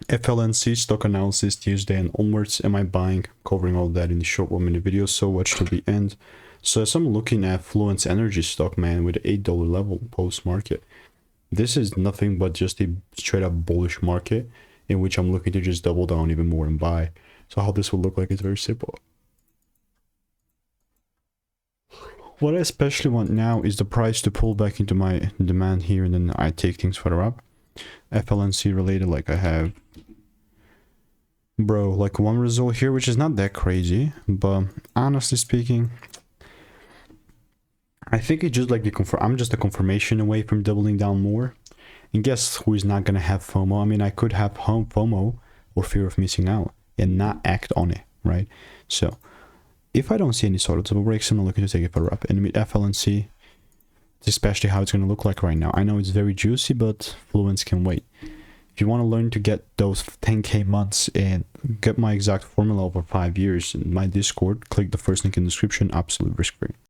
FLNC stock analysis Tuesday and onwards. Am I buying? Covering all that in the short 1-minute video, so watch to the end. So as I'm looking at Fluence Energy stock, man, with the $8 level post-market, this is nothing but just a straight up bullish market in which I'm looking to just double down even more and buy. So how this will look like is very simple. What I especially want now is the price to pull back into my demand here, and then I take things further up. FLNC related, like I have, bro, like one result here, which is not that crazy, but honestly speaking, I think it's just like the I'm just a confirmation away from doubling down more. And guess who is not gonna have FOMO? I mean, I could have FOMO or fear of missing out and not act on it, right? So if I don't see any sort of double breaks, I'm not looking to take it further up. And with FLNC, especially how it's going to look like right now. I know it's very juicy, but Fluence can wait. If you want to learn to get those 10k months and get my exact formula over 5 years in my Discord, click the first link in the description, absolutely risk free.